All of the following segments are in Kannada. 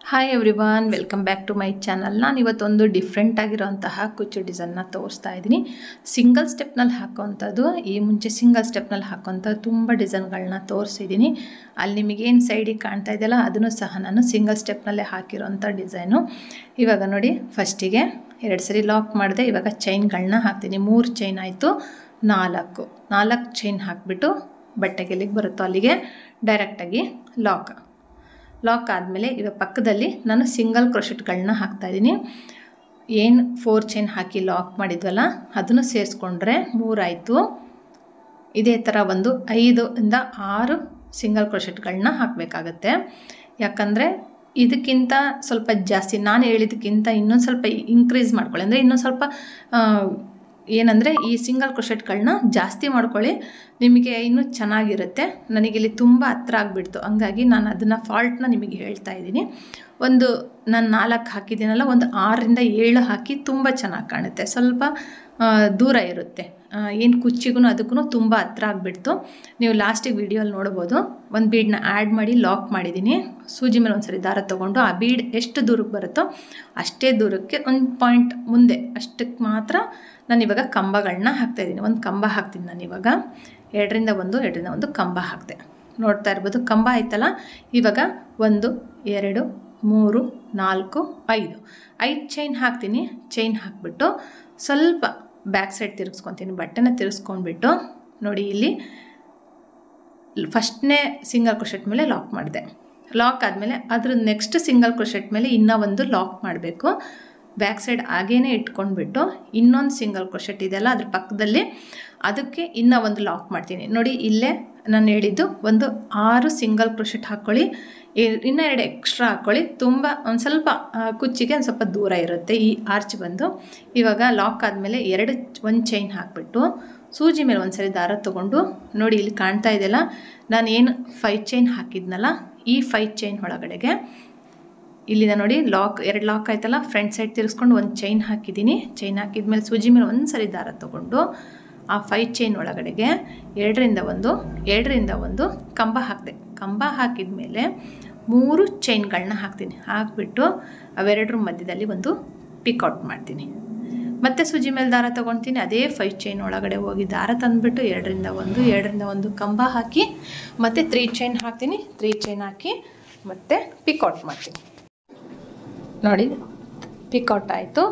Hi everyone, welcome back to my channel. ನಾನು ಇವತ್ತೊಂದು ಡಿಫ್ರೆಂಟ್ ಆಗಿರೋಂತಹ ಕುಚ್ಚು ಡಿಸೈನ್ನ ತೋರಿಸ್ತಾ ಇದ್ದೀನಿ. ಸಿಂಗಲ್ ಸ್ಟೆಪ್ನಲ್ಲಿ ಹಾಕೋವಂಥದ್ದು. ಈ ಮುಂಚೆ ಸಿಂಗಲ್ ಸ್ಟೆಪ್ನಲ್ಲಿ ಹಾಕೋವಂಥ ತುಂಬ ಡಿಸೈನ್ಗಳನ್ನ ತೋರಿಸಿದ್ದೀನಿ. ಅಲ್ಲಿ ನಿಮಗೇನು ಸೈಡಿಗೆ ಕಾಣ್ತಾ ಇದೆಯಲ್ಲ ಅದನ್ನು ಸಹ ನಾನು ಸಿಂಗಲ್ ಸ್ಟೆಪ್ನಲ್ಲೇ ಹಾಕಿರೋಂಥ ಡಿಸೈನು. ಇವಾಗ ನೋಡಿ, ಫಸ್ಟಿಗೆ 2 ಸರಿ ಲಾಕ್ ಮಾಡಿದೆ. ಇವಾಗ ಚೈನ್ಗಳನ್ನ ಹಾಕ್ತೀನಿ. 3 ಚೈನ್ ಆಯಿತು, 4 ಚೈನ್ ಹಾಕಿಬಿಟ್ಟು ಬಟ್ಟೆಗೆ ಎಲ್ಲಿಗೆ ಬರುತ್ತೋ ಅಲ್ಲಿಗೆ ಡೈರೆಕ್ಟಾಗಿ ಲಾಕ್ ಆದಮೇಲೆ ಇವಾಗ ಪಕ್ಕದಲ್ಲಿ ನಾನು ಸಿಂಗಲ್ ಕ್ರೋಶೆಟ್ಗಳನ್ನ ಹಾಕ್ತಾಯಿದ್ದೀನಿ. ಏನು 4 ಚೈನ್ ಹಾಕಿ ಲಾಕ್ ಮಾಡಿದ್ವಲ್ಲ ಅದನ್ನು ಸೇರಿಸ್ಕೊಂಡ್ರೆ 3 ಆಯಿತು. ಇದೇ ಥರ ಒಂದು 5 ಇಂದ 6 ಸಿಂಗಲ್ ಕ್ರೋಶೆಟ್ಗಳನ್ನ ಹಾಕಬೇಕಾಗತ್ತೆ. ಯಾಕಂದರೆ ಇದಕ್ಕಿಂತ ಸ್ವಲ್ಪ ಜಾಸ್ತಿ ನಾನು ಹೇಳಿದ್ದಕ್ಕಿಂತ ಇನ್ನೊಂದು ಸ್ವಲ್ಪ ಇನ್ಕ್ರೀಸ್ ಮಾಡ್ಕೊಳ್ಳಿ. ಅಂದರೆ ಇನ್ನೊಂದು ಸ್ವಲ್ಪ ಏನಂದರೆ ಈ ಸಿಂಗಲ್ ಕ್ರೋಶೆಟ್ಗಳನ್ನ ಜಾಸ್ತಿ ಮಾಡ್ಕೊಳ್ಳಿ, ನಿಮಗೆ ಇನ್ನೂ ಚೆನ್ನಾಗಿರುತ್ತೆ. ನನಗಿಲ್ಲಿ ತುಂಬ ಹತ್ರ ಆಗಿಬಿಡ್ತು, ಹಂಗಾಗಿ ನಾನು ಅದನ್ನು ಫಾಲ್ಟ್ನ ನಿಮಗೆ ಹೇಳ್ತಾ ಇದ್ದೀನಿ. ನಾನು 4 ಹಾಕಿದ್ದೀನಲ್ಲ, ಒಂದು 6 ರಿಂದ 7 ಹಾಕಿ ತುಂಬ ಚೆನ್ನಾಗಿ ಕಾಣುತ್ತೆ. ಸ್ವಲ್ಪ ದೂರ ಇರುತ್ತೆ, ಏನು ಕುಚ್ಚಿಗೂ ಅದಕ್ಕೂ ತುಂಬ ಹತ್ರ ಆಗಿಬಿಡ್ತು. ನೀವು ಲಾಸ್ಟಿಗೆ ವೀಡಿಯೋಲ್ಲಿ ನೋಡ್ಬೋದು. ಒಂದು ಬೀಡನ್ನ ಆ್ಯಡ್ ಮಾಡಿ ಲಾಕ್ ಮಾಡಿದ್ದೀನಿ. ಸೂಜಿ ಮೇಲೆ ಒಂದ್ಸರಿ ದಾರ ತೊಗೊಂಡು ಆ ಬೀಡ್ ಎಷ್ಟು ದೂರಕ್ಕೆ ಬರುತ್ತೋ ಅಷ್ಟೇ ದೂರಕ್ಕೆ ಒಂದು ಪಾಯಿಂಟ್ ಮುಂದೆ ಅಷ್ಟಕ್ಕೆ ಮಾತ್ರ ನಾನು ಇವಾಗ ಕಂಬಗಳನ್ನ ಹಾಕ್ತಾಯಿದ್ದೀನಿ. ಒಂದು ಕಂಬ ಹಾಕ್ತೀನಿ ನಾನು ಇವಾಗ. 2 ರಿಂದ 1 ಕಂಬ ಹಾಕ್ತೆ. ನೋಡ್ತಾ ಇರ್ಬೋದು, ಕಂಬ ಆಯ್ತಲ್ಲ. ಇವಾಗ 1 2 3 4 5 ಚೈನ್ ಹಾಕ್ತೀನಿ. ಚೈನ್ ಹಾಕ್ಬಿಟ್ಟು ಸ್ವಲ್ಪ ಬ್ಯಾಕ್ ಸೈಡ್ ತಿರುಗಿಸ್ಕೊತೀನಿ. ಬಟ್ಟೆನ ತಿರುಗಿಸ್ಕೊಂಡ್ಬಿಟ್ಟು ನೋಡಿ, ಇಲ್ಲಿ ಫಸ್ಟ್ನೇ ಸಿಂಗಲ್ ಕ್ರೋಶೆಟ್ ಮೇಲೆ ಲಾಕ್ ಮಾಡಿದೆ. ಲಾಕ್ ಆದಮೇಲೆ ಅದ್ರ ನೆಕ್ಸ್ಟ್ ಸಿಂಗಲ್ ಕ್ರೋಶೆಟ್ ಮೇಲೆ ಇನ್ನೂ ಒಂದು ಲಾಕ್ ಮಾಡಬೇಕು. ಬ್ಯಾಕ್ ಸೈಡ್ ಹಾಗೇ ಇಟ್ಕೊಂಡ್ಬಿಟ್ಟು ಇನ್ನೊಂದು ಸಿಂಗಲ್ ಕ್ರೋಶೆಟ್ ಇದೆಯಲ್ಲ ಅದ್ರ ಪಕ್ಕದಲ್ಲಿ ಅದಕ್ಕೆ ಇನ್ನೂ ಒಂದು ಲಾಕ್ ಮಾಡ್ತೀನಿ. ನೋಡಿ, ಇಲ್ಲೇ ನಾನು ಹೇಳಿದ್ದು ಒಂದು 6 ಸಿಂಗಲ್ ಕ್ರೋಶೆಟ್ ಹಾಕ್ಕೊಳ್ಳಿ, ಇನ್ನೂ 2 ಎಕ್ಸ್ಟ್ರಾ ಹಾಕ್ಕೊಳ್ಳಿ. ತುಂಬ ಒಂದು ಸ್ವಲ್ಪ ಕುಚ್ಚಿಗೆ ಒಂದು ಸ್ವಲ್ಪ ದೂರ ಇರುತ್ತೆ ಈ ಆರ್ಚ್ ಬಂದು. ಇವಾಗ ಲಾಕ್ ಆದಮೇಲೆ 1 ಚೈನ್ ಹಾಕಿಬಿಟ್ಟು ಸೂಜಿ ಮೇಲೆ ಒಂದ್ಸರಿ ದಾರ ತೊಗೊಂಡು ನೋಡಿ, ಇಲ್ಲಿ ಕಾಣ್ತಾ ಇದೆಯಲ್ಲ, ನಾನು ಏನು 5 ಚೈನ್ ಹಾಕಿದ್ನಲ್ಲ, ಈ 5 ಚೈನ್ ಒಳಗಡೆಗೆ ಇಲ್ಲಿಂದ ನೋಡಿ 2 ಲಾಕ್ ಆಯ್ತಲ್ಲ, ಫ್ರಂಟ್ ಸೈಡ್ ತಿರ್ಸ್ಕೊಂಡು 1 ಚೈನ್ ಹಾಕಿದ್ದೀನಿ. ಚೈನ್ ಹಾಕಿದ್ಮೇಲೆ ಸೂಜಿ ಮೇಲೆ ಒಂದ್ಸರಿ ದಾರ ತೊಗೊಂಡು ಆ 5 ಚೈನ್ ಒಳಗಡೆಗೆ 2 ರಿಂದ 1 ಕಂಬ ಹಾಕಿದೆ. ಕಂಬ ಹಾಕಿದ ಮೇಲೆ 3 ಚೈನ್ಗಳನ್ನ ಹಾಕ್ತೀನಿ. ಹಾಕಿಬಿಟ್ಟು ಅವೆರಡರ ಮಧ್ಯದಲ್ಲಿ ಒಂದು ಪಿಕೌಟ್ ಮಾಡ್ತೀನಿ. ಮತ್ತೆ ಸೂಜಿ ಮೇಲೆ ದಾರ ತೊಗೊಳ್ತೀನಿ. ಅದೇ 5 ಚೈನ್ ಒಳಗಡೆ ಹೋಗಿ ದಾರ ತಂದುಬಿಟ್ಟು 2 ರಿಂದ 1 ಕಂಬ ಹಾಕಿ ಮತ್ತು 3 ಚೈನ್ ಹಾಕ್ತೀನಿ. 3 ಚೈನ್ ಹಾಕಿ ಮತ್ತು ಪಿಕೌಟ್ ಮಾಡ್ತೀನಿ. ನೋಡಿ, ಪಿಕೌಟ್ ಆಯಿತು.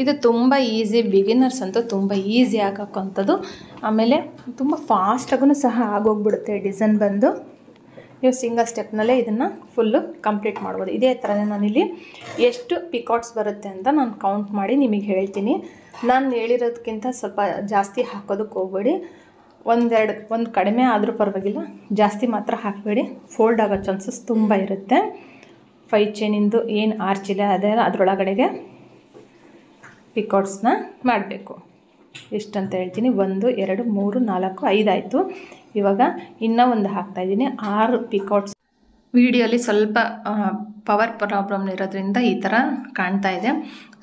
ಇದು ತುಂಬ ಈಸಿ, ಬಿಗಿನರ್ಸ್ ಅಂತೂ ತುಂಬ ಈಸಿ ಆಗೋಕ್ಕಂಥದ್ದು. ಆಮೇಲೆ ತುಂಬ ಫಾಸ್ಟಾಗೂ ಸಹ ಆಗೋಗ್ಬಿಡುತ್ತೆ ಡಿಸೈನ್ ಬಂದು. ನೀವು ಸಿಂಗಲ್ ಸ್ಟೆಪ್ನಲ್ಲೇ ಇದನ್ನು ಫುಲ್ಲು ಕಂಪ್ಲೀಟ್ ಮಾಡ್ಬೋದು. ಇದೇ ಥರನೇ ನಾನಿಲ್ಲಿ ಎಷ್ಟು ಪಿಕೌಟ್ಸ್ ಬರುತ್ತೆ ಅಂತ ನಾನು ಕೌಂಟ್ ಮಾಡಿ ನಿಮಗೆ ಹೇಳ್ತೀನಿ. ನಾನು ಹೇಳಿರೋದಕ್ಕಿಂತ ಸ್ವಲ್ಪ ಜಾಸ್ತಿ ಹಾಕೋದಕ್ಕೆ ಹೋಗಬೇಡಿ. ಒಂದು ಕಡಿಮೆ ಆದರೂ ಪರವಾಗಿಲ್ಲ, ಜಾಸ್ತಿ ಮಾತ್ರ ಹಾಕಬೇಡಿ. ಫೋಲ್ಡ್ ಆಗೋ ಚಾನ್ಸಸ್ ತುಂಬ ಇರುತ್ತೆ. 5 ಚೈನಿಂದು ಏನು ಆರ್ಚ್ ಇದೆ ಅದರೊಳಗಡೆಗೆ ಪಿಕೌಟ್ಸ್ನ ಮಾಡಬೇಕು. ಇಷ್ಟಂತ ಹೇಳ್ತೀನಿ. 1 2 3 4 5 ಆಯಿತು. ಇವಾಗ ಇನ್ನೂ ಒಂದು ಹಾಕ್ತಾಯಿದ್ದೀನಿ, 6 ಪಿಕೌಟ್ಸ್. ವಿಡಿಯೋಲಿ ಸ್ವಲ್ಪ ಪವರ್ ಪ್ರಾಬ್ಲಮ್ ಇರೋದ್ರಿಂದ ಈ ಥರ ಕಾಣ್ತಾ ಇದೆ.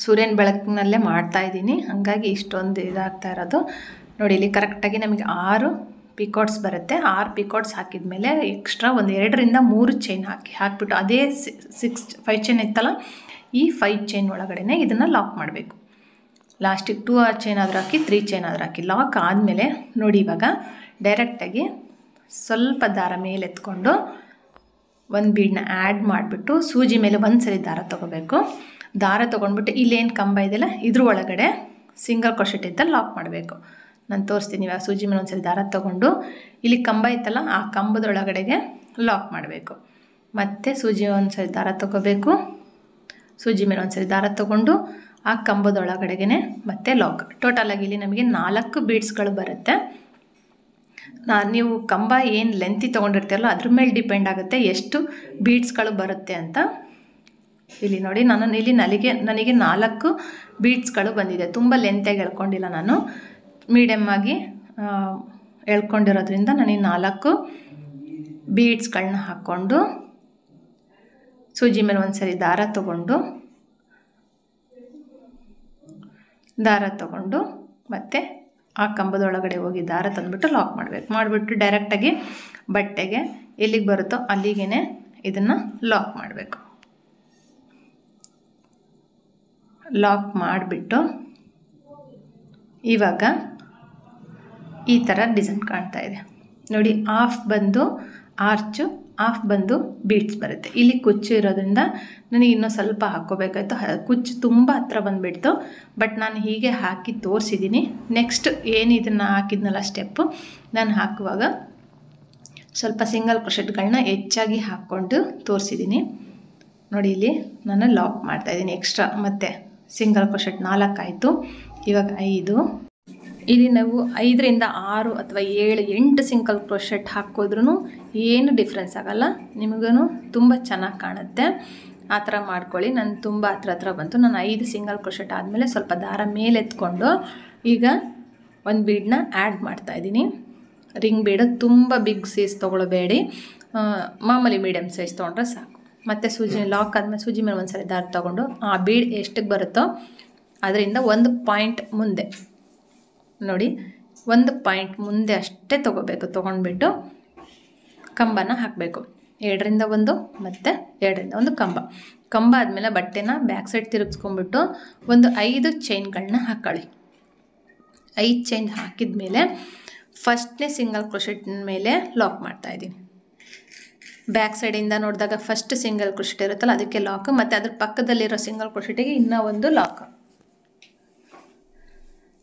ಸೂರ್ಯನ ಬೆಳಕಿನಲ್ಲೇ ಮಾಡ್ತಾಯಿದ್ದೀನಿ, ಹಾಗಾಗಿ ಇಷ್ಟೊಂದು ಇದಾಗ್ತಾ ಇರೋದು. ನೋಡಿ, ಇಲ್ಲಿ ಕರೆಕ್ಟಾಗಿ ನಮಗೆ 6 ಪಿಕೌಟ್ಸ್ ಬರುತ್ತೆ. 6 ಪಿಕೌಟ್ಸ್ ಹಾಕಿದ ಮೇಲೆ ಎಕ್ಸ್ಟ್ರಾ ಒಂದು 2 ರಿಂದ 3 ಚೈನ್ ಹಾಕಿಬಿಟ್ಟು ಅದೇ 5 ಚೈನ್ ಇತ್ತಲ್ಲ, ಈ 5 ಚೈನ್ ಒಳಗಡೆ ಇದನ್ನು ಲಾಕ್ ಮಾಡಬೇಕು. ಲಾಸ್ಟಿಗೆ 2 ಚೈನ್ ಆದರೂ ಹಾಕಿ, 3 ಚೈನ್ ಆದರೂ ಹಾಕಿ. ಲಾಕ್ ಆದಮೇಲೆ ನೋಡಿ, ಇವಾಗ ಡೈರೆಕ್ಟಾಗಿ ಸ್ವಲ್ಪ ದಾರ ಮೇಲೆ ಎತ್ಕೊಂಡು ಒಂದು ಬೀಡನ್ನ ಆ್ಯಡ್ ಮಾಡಿಬಿಟ್ಟು ಸೂಜಿ ಮೇಲೆ ಒಂದ್ಸರಿ ದಾರ ತೊಗೋಬೇಕು. ದಾರ ತೊಗೊಂಡ್ಬಿಟ್ಟು ಇಲ್ಲೇನು ಕಂಬ ಇದೆಯಲ್ಲ ಇದ್ರ ಒಳಗಡೆ ಸಿಂಗಲ್ ಕ್ರೋಶೆಟ್ ಇದ್ದಲ್ಲಿ ಲಾಕ್ ಮಾಡಬೇಕು. ನಾನು ತೋರಿಸ್ತೀನಿ. ಇವಾಗ ಸೂಜಿ ಮೇಲೆ ಒಂದ್ಸರಿ ದಾರ ತೊಗೊಂಡು ಇಲ್ಲಿ ಕಂಬ ಇತ್ತಲ್ಲ ಆ ಕಂಬದೊಳಗಡೆಗೆ ಲಾಕ್ ಮಾಡಬೇಕು. ಮತ್ತು ಸೂಜಿ ಒಂದ್ಸರಿ ದಾರ ತೊಗೋಬೇಕು. ಸೂಜಿ ಮೇಲೆ ಒಂದ್ಸರಿ ದಾರ ತೊಗೊಂಡು ಆ ಕಂಬದೊಳಗಡೆಗೆ ಮತ್ತೆ ಲಾಕ್. ಟೋಟಲಾಗಿ ಇಲ್ಲಿ ನಮಗೆ 4 ಬೀಡ್ಸ್ಗಳು ಬರುತ್ತೆ. ನೀವು ಕಂಬ ಏನು ಲೆಂತಿ ತೊಗೊಂಡಿರ್ತೀರಲ್ಲ ಅದ್ರ ಮೇಲೆ ಡಿಪೆಂಡ್ ಆಗುತ್ತೆ ಎಷ್ಟು ಬೀಡ್ಸ್ಗಳು ಬರುತ್ತೆ ಅಂತ. ಇಲ್ಲಿ ನೋಡಿ, ನನಗೆ 4 ಬೀಡ್ಸ್ಗಳು ಬಂದಿದೆ. ತುಂಬ ಲೆಂತಾಗಿ ಎಳ್ಕೊಂಡಿಲ್ಲ, ನಾನು ಮೀಡಿಯಮ್ ಆಗಿ ಎಳ್ಕೊಂಡಿರೋದ್ರಿಂದ ನನಗೆ 4 ಬೀಡ್ಸ್ಗಳನ್ನ ಹಾಕ್ಕೊಂಡು ಸೂಜಿ ಮೇಲೆ ಒಂದ್ಸರಿ ದಾರ ತೊಗೊಂಡು ಮತ್ತು ಆ ಕಂಬದೊಳಗಡೆ ಹೋಗಿ ದಾರ ತಂದುಬಿಟ್ಟು ಲಾಕ್ ಮಾಡಿಬಿಟ್ಟು ಡೈರೆಕ್ಟಾಗಿ ಬಟ್ಟೆಗೆ ಎಲ್ಲಿಗೆ ಬರುತ್ತೋ ಅಲ್ಲಿಗೆ ಇದನ್ನು ಲಾಕ್ ಮಾಡಬೇಕು. ಲಾಕ್ ಮಾಡಿಬಿಟ್ಟು ಇವಾಗ ಈ ಥರ ಡಿಸೈನ್ ಕಾಣ್ತಾ ಇದೆ ನೋಡಿ. ಹಾಫ್ ಬಂದು ಆರ್ಚು, ಹಾಫ್ ಬಂದು ಬೀಡ್ಸ್ ಬರುತ್ತೆ. ಇಲ್ಲಿ ಕುಚ್ಚು ಇರೋದ್ರಿಂದ ನನಗೆ ಇನ್ನೂ ಸ್ವಲ್ಪ ಹಾಕ್ಕೋಬೇಕಾಯ್ತು. ಕುಚ್ಚು ತುಂಬ ಹತ್ರ ಬಂದುಬಿಡ್ತು, ಬಟ್ ನಾನು ಹೀಗೆ ಹಾಕಿ ತೋರಿಸಿದ್ದೀನಿ. ನೆಕ್ಸ್ಟ್ ಏನು ಇದನ್ನು ಹಾಕಿದ್ನಲ್ಲ ಸ್ಟೆಪ್ಪು, ನಾನು ಹಾಕುವಾಗ ಸ್ವಲ್ಪ ಸಿಂಗಲ್ ಕ್ರೋಶೆಟ್ಗಳನ್ನ ಹೆಚ್ಚಾಗಿ ಹಾಕ್ಕೊಂಡು ತೋರಿಸಿದ್ದೀನಿ ನೋಡಿ. ಇಲ್ಲಿ ನಾನು ಲಾಕ್ ಮಾಡ್ತಾಯಿದ್ದೀನಿ ಎಕ್ಸ್ಟ್ರಾ, ಮತ್ತು ಸಿಂಗಲ್ ಕ್ರೋಶೆಟ್ 4 ಆಯಿತು, ಇವಾಗ 5. ಇಲ್ಲಿ ನಾವು 5ರಿಂದ 6 ಅಥವಾ 7, 8 ಸಿಂಗಲ್ ಕ್ರೋಶೆಟ್ ಹಾಕಿದ್ರೂ ಏನು ಡಿಫ್ರೆನ್ಸ್ ಆಗೋಲ್ಲ, ನಿಮಗೂ ತುಂಬ ಚೆನ್ನಾಗಿ ಕಾಣುತ್ತೆ. ಆ ಥರ ಮಾಡ್ಕೊಳ್ಳಿ. ನಾನು ತುಂಬ ಹತ್ರ ಬಂತು. ನಾನು 5 ಸಿಂಗಲ್ ಕ್ರೋಶೆಟ್ ಆದಮೇಲೆ ಸ್ವಲ್ಪ ದಾರ ಮೇಲೆ ಎತ್ಕೊಂಡು ಈಗ ಒಂದು ಬೀಡನ್ನ ಆ್ಯಡ್ ಮಾಡ್ತಾಯಿದ್ದೀನಿ. ರಿಂಗ್ ಬೀಡು ತುಂಬ ಬಿಗ್ ಸೈಜ್ ತೊಗೊಳ್ಬೇಡಿ, ಮಾಮೂಲಿ ಮೀಡಿಯಮ್ ಸೈಜ್ ತೊಗೊಂಡ್ರೆ ಸಾಕು. ಮತ್ತು ಸೂಜಿ ಲಾಕ್ ಆದಮೇಲೆ ಸೂಜಿ ಮೇಲೆ ಒಂದು ಸರಿ ದಾರ ತೊಗೊಂಡು ಆ ಬೀಡ್ ಎಷ್ಟಕ್ಕೆ ಬರುತ್ತೋ ಅದರಿಂದ 1 ಪಾಯಿಂಟ್ ಮುಂದೆ ನೋಡಿ, 1 ಪಾಯಿಂಟ್ ಮುಂದೆ ಅಷ್ಟೇ ತೊಗೋಬೇಕು. ತೊಗೊಂಡ್ಬಿಟ್ಟು ಕಂಬನ ಹಾಕಬೇಕು. 2ರಿಂದ 1 ಮತ್ತು 2ರಿಂದ 1 ಕಂಬ ಆದಮೇಲೆ ಬಟ್ಟೆನ ಬ್ಯಾಕ್ ಸೈಡ್ ತಿರುಗಿಸ್ಕೊಂಡ್ಬಿಟ್ಟು ಒಂದು 5 ಚೈನ್ಗಳನ್ನ ಹಾಕೊಳ್ಳಿ. 5 ಚೈನ್ ಹಾಕಿದ ಮೇಲೆ ಫಸ್ಟ್ನೇ ಸಿಂಗಲ್ ಕ್ರೋಶೆಟ್ ಮೇಲೆ ಲಾಕ್ ಮಾಡ್ತಾಯಿದ್ದೀನಿ. ಬ್ಯಾಕ್ ಸೈಡಿಂದ ನೋಡಿದಾಗ ಫಸ್ಟ್ ಸಿಂಗಲ್ ಕ್ರೋಶೆಟ್ ಇರುತ್ತಲ್ಲ ಅದಕ್ಕೆ ಲಾಕ್, ಮತ್ತು ಅದ್ರ ಪಕ್ಕದಲ್ಲಿರೋ ಸಿಂಗಲ್ ಕ್ರೋಶೆಟಿಗೆ ಇನ್ನೂ ಒಂದು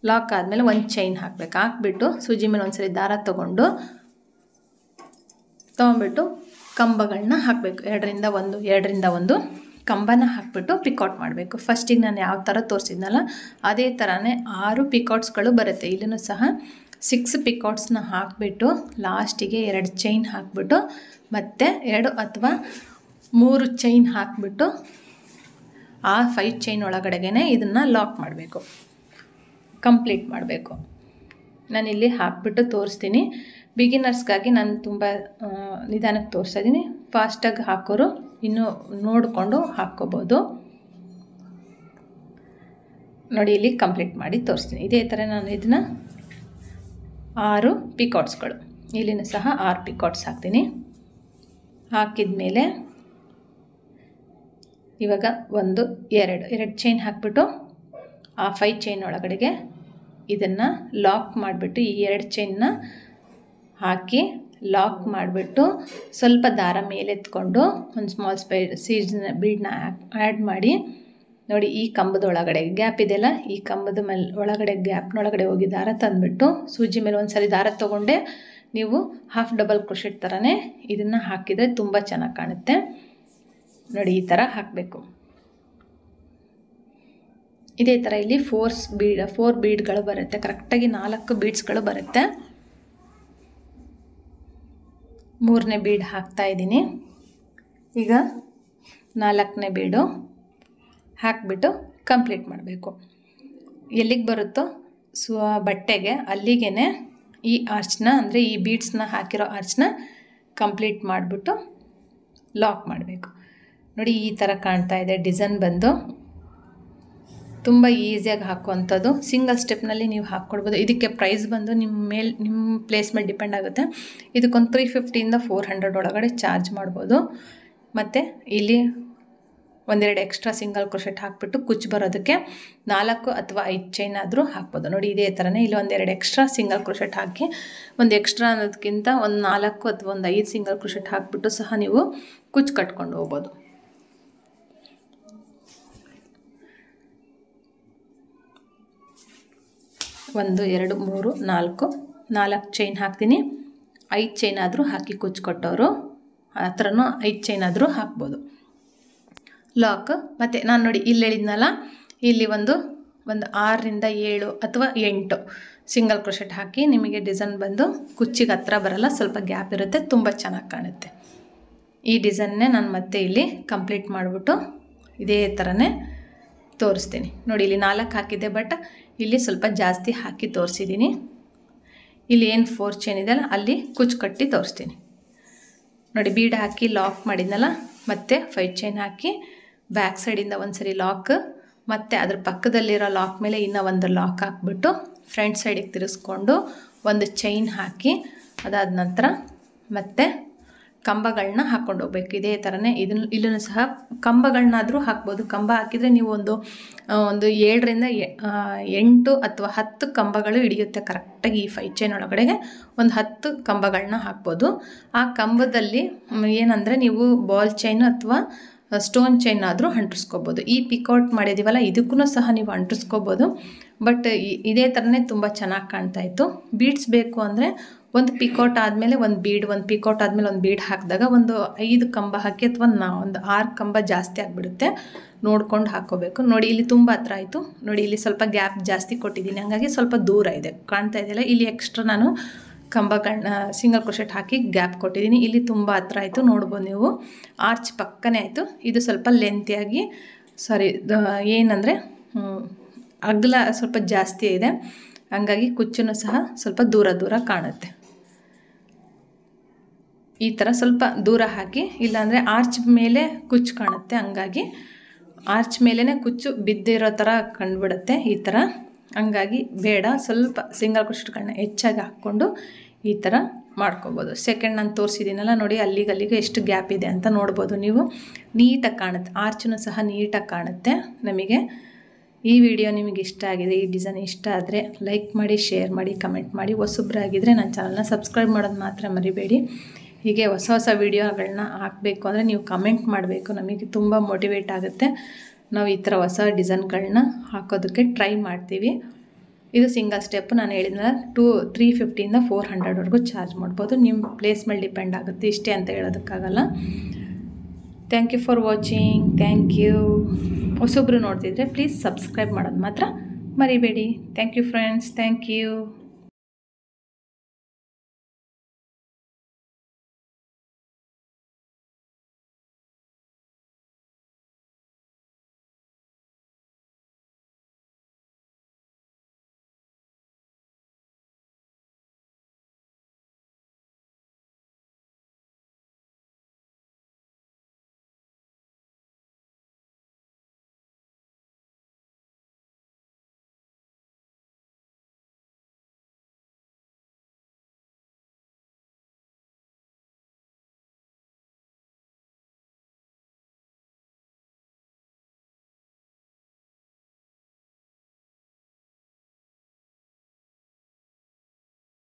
ಲಾಕ್ ಆದಮೇಲೆ 1 ಚೈನ್ ಹಾಕಬೇಕು. ಹಾಕ್ಬಿಟ್ಟು ಸೂಜಿ ಮೇಲೆ ಒಂದು ಸರಿ ದಾರ ತೊಗೊಂಡ್ಬಿಟ್ಟು ಕಂಬಗಳನ್ನ ಹಾಕಬೇಕು. 2ರಿಂದ 1 ಕಂಬನ ಹಾಕಿಬಿಟ್ಟು ಪಿಕೌಟ್ ಮಾಡಬೇಕು. ಫಸ್ಟಿಗೆ ನಾನು ಯಾವ ಥರ ತೋರಿಸಿದ್ನಲ್ಲ ಅದೇ ಥರನೇ 6 ಪಿಕೌಟ್ಸ್ಗಳು ಬರುತ್ತೆ. ಇಲ್ಲೂ ಸಹ 6 ಪಿಕೌಟ್ಸ್ನ ಹಾಕಿಬಿಟ್ಟು ಲಾಸ್ಟಿಗೆ 2 ಚೈನ್ ಹಾಕಿಬಿಟ್ಟು ಮತ್ತು 2 ಅಥವಾ 3 ಚೈನ್ ಹಾಕಿಬಿಟ್ಟು ಆ 5 ಚೈನ್ ಒಳಗಡೆಗೆ ಇದನ್ನು ಲಾಕ್ ಮಾಡಬೇಕು, ಕಂಪ್ಲೀಟ್ ಮಾಡಬೇಕು. ನಾನಿಲ್ಲಿ ಹಾಕಿಬಿಟ್ಟು ತೋರಿಸ್ತೀನಿ. ಬಿಗಿನರ್ಸ್ಗಾಗಿ ನಾನು ತುಂಬ ನಿಧಾನಕ್ಕೆ ತೋರಿಸ್ತಾ ಇದ್ದೀನಿ. ಫಾಸ್ಟಾಗಿ ಹಾಕೋರು ಇನ್ನೂ ನೋಡಿಕೊಂಡು ಹಾಕ್ಕೋಬೋದು ನೋಡಿ. ಇಲ್ಲಿ ಕಂಪ್ಲೀಟ್ ಮಾಡಿ ತೋರಿಸ್ತೀನಿ. ಇದೇ ಥರ ನಾನು ಇದನ್ನು 6 ಪಿಕೌಟ್ಸ್ಗಳು, ಇಲ್ಲಿನೂ ಸಹ 6 ಪಿಕೌಟ್ಸ್ ಹಾಕ್ತೀನಿ. ಹಾಕಿದ ಮೇಲೆ ಇವಾಗ 1, 2 ಚೈನ್ ಹಾಕಿಬಿಟ್ಟು ಆ 5 ಚೈನ್ ಒಳಗಡೆಗೆ ಇದನ್ನು ಲಾಕ್ ಮಾಡಿಬಿಟ್ಟು ಈ 2 ಚೈನ್ನ ಹಾಕಿ ಲಾಕ್ ಮಾಡಿಬಿಟ್ಟು ಸ್ವಲ್ಪ ದಾರ ಮೇಲೆತ್ಕೊಂಡು ಒಂದು ಸ್ಮಾಲ್ ಬೀಡನ್ನ ಆ್ಯಡ್ ಮಾಡಿ ನೋಡಿ. ಈ ಕಂಬದ ಒಳಗಡೆ ಗ್ಯಾಪ್ ಇದೆಯಲ್ಲ, ಈ ಕಂಬದ ಮೇಲೆ ಒಳಗಡೆ ಗ್ಯಾಪ್ನೊಳಗಡೆ ಹೋಗಿ ದಾರ ತಂದುಬಿಟ್ಟು ಸೂಜಿ ಮೇಲೆ ಒಂದು ಸರಿ ದಾರ ತೊಗೊಂಡೆ ನೀವು ಹಾಫ್ ಡಬಲ್ ಕ್ರೋಶೆಟ್ ಥರನೇ ಇದನ್ನು ಹಾಕಿದರೆ ತುಂಬ ಚೆನ್ನಾಗಿ ಕಾಣುತ್ತೆ ನೋಡಿ. ಈ ಥರ ಹಾಕಬೇಕು. ಇದೇ ಥರ ಇಲ್ಲಿ 4 ಬೀಡ್ಗಳು ಬರುತ್ತೆ. ಕರೆಕ್ಟಾಗಿ 4 ಬೀಡ್ಸ್ಗಳು ಬರುತ್ತೆ. 3ನೇ ಬೀಡ್ ಹಾಕ್ತಾಯಿದ್ದೀನಿ. ಈಗ 4ನೇ ಬೀಡು ಹಾಕಿಬಿಟ್ಟು ಕಂಪ್ಲೀಟ್ ಮಾಡಬೇಕು. ಎಲ್ಲಿಗೆ ಬರುತ್ತೋ ಬಟ್ಟೆಗೆ ಅಲ್ಲಿಗೆ ಈ ಆರ್ಚ್ನ, ಅಂದರೆ ಈ ಬೀಡ್ಸ್ನ ಹಾಕಿರೋ ಆರ್ಚ್ನ ಕಂಪ್ಲೀಟ್ ಮಾಡಿಬಿಟ್ಟು ಲಾಕ್ ಮಾಡಬೇಕು ನೋಡಿ. ಈ ಥರ ಕಾಣ್ತಾ ಇದೆ ಡಿಸೈನ್ ಬಂದು. ತುಂಬ ಈಸಿಯಾಗಿ ಹಾಕುವಂಥದ್ದು. ಸಿಂಗಲ್ ಸ್ಟೆಪ್ನಲ್ಲಿ ನೀವು ಹಾಕ್ಕೊಡ್ಬೋದು. ಇದಕ್ಕೆ ಪ್ರೈಸ್ ಬಂದು ನಿಮ್ಮ ಪ್ಲೇಸ್ ಮೇಲೆ ಡಿಪೆಂಡ್ ಆಗುತ್ತೆ. ಇದಕ್ಕೊಂದು 350ಇಂದ 400 ಒಳಗಡೆ ಚಾರ್ಜ್ ಮಾಡ್ಬೋದು. ಮತ್ತು ಇಲ್ಲಿ 1-2 ಎಕ್ಸ್ಟ್ರಾ ಸಿಂಗಲ್ ಕ್ರೋಶೆಟ್ ಹಾಕಿಬಿಟ್ಟು ಕುಚ್ಚು ಬರೋದಕ್ಕೆ 4 ಅಥವಾ 5 ಚೈನ್ ಆದರೂ ಹಾಕ್ಬೋದು ನೋಡಿ. ಇದೇ ಥರನೇ ಇಲ್ಲಿ 1-2 ಎಕ್ಸ್ಟ್ರಾ ಸಿಂಗಲ್ ಕ್ರೋಶೆಟ್ ಹಾಕಿ, ಒಂದು ಎಕ್ಸ್ಟ್ರಾ ಅನ್ನೋದಕ್ಕಿಂತ ಒಂದು 4 ಅಥವಾ ಒಂದು 5 ಸಿಂಗಲ್ ಕ್ರೋಶೆಟ್ ಹಾಕಿಬಿಟ್ಟು ಸಹ ನೀವು ಕುಚ್ಚು ಕಟ್ಕೊಂಡು ಹೋಗ್ಬೋದು. ಒಂದು 2 3 4 ಚೈನ್ ಹಾಕ್ತೀನಿ. 5 ಚೈನ್ ಆದರೂ ಹಾಕಿ ಕುಚ್ಚು ಕೊಟ್ಟವರು ಆ ಥರನೂ 5 ಚೈನ್ ಆದರೂ ಹಾಕ್ಬೋದು. ಲಾಕ್ ಮತ್ತು ನಾನು ನೋಡಿ ಇಲ್ಲಿ ಹೇಳಿದ್ನಲ್ಲ, ಇಲ್ಲಿ ಒಂದು 6ರಿಂದ 7 ಅಥವಾ 8 ಸಿಂಗಲ್ ಕ್ರೋಶೆಟ್ ಹಾಕಿ ನಿಮಗೆ ಡಿಸೈನ್ ಬಂದು ಕುಚ್ಚಿಗೆ ಹತ್ರ ಬರಲ್ಲ, ಸ್ವಲ್ಪ ಗ್ಯಾಪ್ ಇರುತ್ತೆ, ತುಂಬ ಚೆನ್ನಾಗಿ ಕಾಣುತ್ತೆ. ಈ ಡಿಸೈನ್ನೇ ನಾನು ಮತ್ತೆ ಇಲ್ಲಿ ಕಂಪ್ಲೀಟ್ ಮಾಡಿಬಿಟ್ಟು ಇದೇ ಥರನೇ ತೋರಿಸ್ತೀನಿ ನೋಡಿ. ಇಲ್ಲಿ 4 ಹಾಕಿದ್ದೆ, ಬಟ್ ಇಲ್ಲಿ ಸ್ವಲ್ಪ ಜಾಸ್ತಿ ಹಾಕಿ ತೋರಿಸಿದ್ದೀನಿ. ಇಲ್ಲಿ ಏನು 4 ಚೈನ್ ಇದೆಯಲ್ಲ ಅಲ್ಲಿ ಕುಚ್ಚು ಕಟ್ಟಿ ತೋರಿಸ್ತೀನಿ ನೋಡಿ. ಬೀಡ್ ಹಾಕಿ ಲಾಕ್ ಮಾಡಿದ್ನಲ್ಲ, ಮತ್ತು 5 ಚೈನ್ ಹಾಕಿ ಬ್ಯಾಕ್ ಸೈಡಿಂದ ಒಂದು ಸರಿ ಲಾಕ್, ಮತ್ತು ಅದ್ರ ಪಕ್ಕದಲ್ಲಿರೋ ಲಾಕ್ ಮೇಲೆ ಇನ್ನೂ ಒಂದು ಲಾಕ್ ಹಾಕ್ಬಿಟ್ಟು ಫ್ರಂಟ್ ಸೈಡಿಗೆ ತಿರುಗಿಸ್ಕೊಂಡು ಒಂದು ಚೈನ್ ಹಾಕಿ, ಅದಾದ ನಂತರ ಮತ್ತೆ ಕಂಬಗಳನ್ನ ಹಾಕ್ಕೊಂಡು ಹೋಗ್ಬೇಕು. ಇದೇ ಥರನೇ ಇಲ್ಲೂ ಸಹ ಕಂಬಗಳನ್ನಾದರೂ ಹಾಕ್ಬೋದು. ಕಂಬ ಹಾಕಿದರೆ ನೀವು ಒಂದು 7ರಿಂದ 8 ಅಥವಾ 10 ಕಂಬಗಳು ಹಿಡಿಯುತ್ತೆ ಕರೆಕ್ಟಾಗಿ. ಈ 5 ಚೈನ್ ಒಳಗಡೆಗೆ ಒಂದು 10 ಕಂಬಗಳನ್ನ ಹಾಕ್ಬೋದು. ಆ ಕಂಬದಲ್ಲಿ ಏನಂದರೆ ನೀವು ಬಾಲ್ ಚೈನ್ ಅಥವಾ ಸ್ಟೋನ್ ಚೈನ್ ಆದರೂ ಅಂಟಿಸ್ಕೋಬೋದು. ಈ ಪಿಕೌಟ್ ಮಾಡಿದ್ದೀವಲ್ಲ ಇದಕ್ಕೂ ಸಹ ನೀವು ಅಂಟಿಸ್ಕೋಬೋದು. ಬಟ್ ಇದೇ ಥರನೇ ತುಂಬ ಚೆನ್ನಾಗಿ ಕಾಣ್ತಾಯಿತ್ತು. ಬೀಡ್ಸ್ ಬೇಕು ಅಂದರೆ ಒಂದು ಪಿಕೌಟ್ ಆದಮೇಲೆ ಒಂದು ಬೀಡ್, ಒಂದು ಪಿಕೌಟ್ ಆದಮೇಲೆ ಒಂದು ಬೀಡ್ ಹಾಕಿದಾಗ ಒಂದು 5 ಕಂಬ ಹಾಕಿ ಅಥವಾ ಒಂದು 6 ಕಂಬ ಜಾಸ್ತಿ ಆಗಿಬಿಡುತ್ತೆ. ನೋಡ್ಕೊಂಡು ಹಾಕ್ಕೋಬೇಕು. ನೋಡಿ ಇಲ್ಲಿ ತುಂಬ ಹತ್ರ ಆಯಿತು. ನೋಡಿ ಇಲ್ಲಿ ಸ್ವಲ್ಪ ಗ್ಯಾಪ್ ಜಾಸ್ತಿ ಕೊಟ್ಟಿದ್ದೀನಿ, ಹಾಗಾಗಿ ಸ್ವಲ್ಪ ದೂರ ಇದೆ ಕಾಣ್ತಾ ಇದೆಯಲ್ಲ. ಇಲ್ಲಿ ಎಕ್ಸ್ಟ್ರಾ ನಾನು ಕಂಬಗಳನ್ನ ಸಿಂಗಲ್ ಕ್ರೋಶೆಟ್ ಹಾಕಿ ಗ್ಯಾಪ್ ಕೊಟ್ಟಿದ್ದೀನಿ. ಇಲ್ಲಿ ತುಂಬ ಹತ್ರ ಆಯಿತು, ನೋಡ್ಬೋದು ನೀವು. ಆರ್ಚ್ ಪಕ್ಕನೇ ಆಯಿತು. ಇದು ಸ್ವಲ್ಪ ಲೆಂತಿಯಾಗಿ ಏನಂದರೆ ಅಗಲ ಸ್ವಲ್ಪ ಜಾಸ್ತಿ ಇದೆ, ಹಂಗಾಗಿ ಕುಚ್ಚನ್ನು ಸಹ ಸ್ವಲ್ಪ ದೂರ ಕಾಣುತ್ತೆ. ಈ ಥರ ಸ್ವಲ್ಪ ದೂರ ಹಾಕಿ, ಇಲ್ಲಾಂದರೆ ಆರ್ಚ್ ಮೇಲೆ ಕುಚ್ಚು ಕಾಣುತ್ತೆ, ಹಂಗಾಗಿ ಆರ್ಚ್ ಮೇಲೇ ಕುಚ್ಚು ಬಿದ್ದಿರೋ ಥರ ಕಂಡುಬಿಡುತ್ತೆ ಈ ಥರ. ಹಂಗಾಗಿ ಬೇಡ, ಸ್ವಲ್ಪ ಸಿಂಗಲ್ ಕ್ರೋಶೆಟ್ಗಳನ್ನ ಹೆಚ್ಚಾಗಿ ಹಾಕ್ಕೊಂಡು ಈ ಥರ ಮಾಡ್ಕೊಬೋದು. ಸೆಕೆಂಡ್ ನಾನು ತೋರಿಸಿದ್ದೀನಲ್ಲ ನೋಡಿ, ಅಲ್ಲಿಗೆ ಎಷ್ಟು ಗ್ಯಾಪ್ ಇದೆ ಅಂತ ನೋಡ್ಬೋದು ನೀವು. ನೀಟಾಗಿ ಕಾಣುತ್ತೆ, ಆರ್ಚೂ ಸಹ ನೀಟಾಗಿ ಕಾಣುತ್ತೆ ನಮಗೆ. ಈ ವಿಡಿಯೋ ನಿಮಗೆ ಇಷ್ಟ ಆಗಿದೆ, ಈ ಡಿಸೈನ್ ಇಷ್ಟ ಆದರೆ ಲೈಕ್ ಮಾಡಿ, ಶೇರ್ ಮಾಡಿ, ಕಮೆಂಟ್ ಮಾಡಿ. ಹೊಸಬ್ರಾಗಿದ್ದರೆ ನನ್ನ ಚಾನಲ್ನ ಸಬ್ಸ್ಕ್ರೈಬ್ ಮಾಡೋದು ಮಾತ್ರ ಮರಿಬೇಡಿ. ಹೀಗೆ ಹೊಸ ವಿಡಿಯೋಗಳನ್ನ ಹಾಕಬೇಕು ಅಂದರೆ ನೀವು ಕಮೆಂಟ್ ಮಾಡಬೇಕು, ನಮಗೆ ತುಂಬ ಮೋಟಿವೇಟ್ ಆಗುತ್ತೆ. ನಾವು ಈ ಥರ ಹೊಸ ಡಿಸೈನ್ಗಳನ್ನ ಹಾಕೋದಕ್ಕೆ ಟ್ರೈ ಮಾಡ್ತೀವಿ. ಇದು ಸಿಂಗಲ್ ಸ್ಟೆಪ್ ನಾನು ಹೇಳಿದ್ನಲ್ಲ, 350ಇಂದ 400ವರೆಗೂ ಚಾರ್ಜ್ ಮಾಡ್ಬೋದು. ನಿಮ್ಮ ಪ್ಲೇಸ್ ಮೇಲೆ ಡಿಪೆಂಡ್ ಆಗುತ್ತೆ, ಇಷ್ಟೇ ಅಂತ ಹೇಳೋದಕ್ಕಾಗಲ್ಲ. Thank you for watching. Thank you. ಹೊಸೊಬ್ಬರು ನೋಡ್ತಿದ್ರೆ ಪ್ಲೀಸ್ ಸಬ್ಸ್ಕ್ರೈಬ್ ಮಾಡೋದು ಮಾತ್ರ ಮರಿಬೇಡಿ. Thank you friends. Thank you.